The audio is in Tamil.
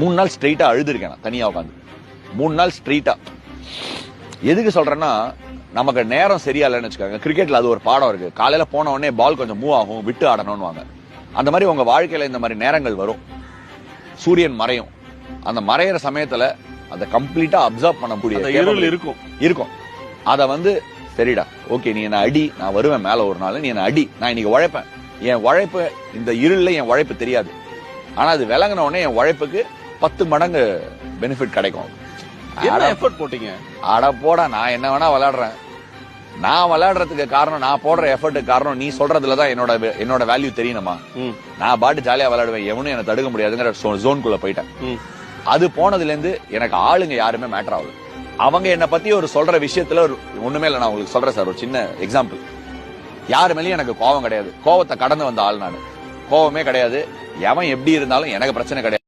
3 நாள் ஸ்ட்ரெயிட்டா அழுதுருக்கேன் நான் தனியா உட்காந்து. 3 நாள் ஸ்ட்ரெயிட்டா. எதுக்கு சொல்றேன்னா, நமக்கு நேரம் சரியா இல்லைன்னு வச்சுக்கோங்க. கிரிக்கெட்ல அது ஒரு பாடம் இருக்கு. காலையில போன உடனே பால் கொஞ்சம் மூவ் ஆகும், விட்டு ஆடணும்னு வாங்க. அந்த மாதிரி உங்க வாழ்க்கையில இந்த மாதிரி நேரங்கள் வரும். சூரியன் மறையும். அந்த மறையிற சமயத்துல அதை கம்ப்ளீட்டா அப்சர்வ் பண்ண முடியும் இருக்கும். அத வந்து சரிடா, ஓகே, நீ என்ன அடி, நான் வருவேன் மேல ஒரு நாள், நீ என்ன அடி, நான் இன்னைக்கு உழைப்பேன். என் உழைப்பு இந்த இருள்ல என் உழைப்பு தெரியாது. ஆனா அது விளங்கின உடனே என் உழைப்புக்கு 10 மடங்கு பெனிஃபிட் கிடைக்கும். எஃபர்ட் போட்டீங்க? அட போடா, நான் என்ன வேணா விளையாடுறேன். நான் விளையாடுறதுக்கு காரணம், நான் போடுற எஃபர்ட்டுக்கு காரணம் நீ சொல்றதுலதான் என்னோட வேல்யூ தெரியணுமா? நான் பாட்டு ஜாலியா விளையாடுவேன், எவனும் என்ன தடுக்க முடியாதுங்கிற ஜோனுக்குள்ள போயிட்டேன். அது போனதுல இருந்து எனக்கு ஆளுங்க யாருமே மேட்டர் ஆகுது. அவங்க என்ன பத்தி ஒரு சொல்ற விஷயத்துல ஒண்ணுமே இல்ல. நான் உங்களுக்கு சொல்றேன் சார், ஒரு சின்ன எக்ஸாம்பிள். யாரு மேலேயும் எனக்கு கோவம் கிடையாது. கோவத்தை கடந்து வந்த ஆள் நானு. கோவமே கிடையாது. எவன் எப்படி இருந்தாலும் எனக்கு பிரச்சனை கிடையாது.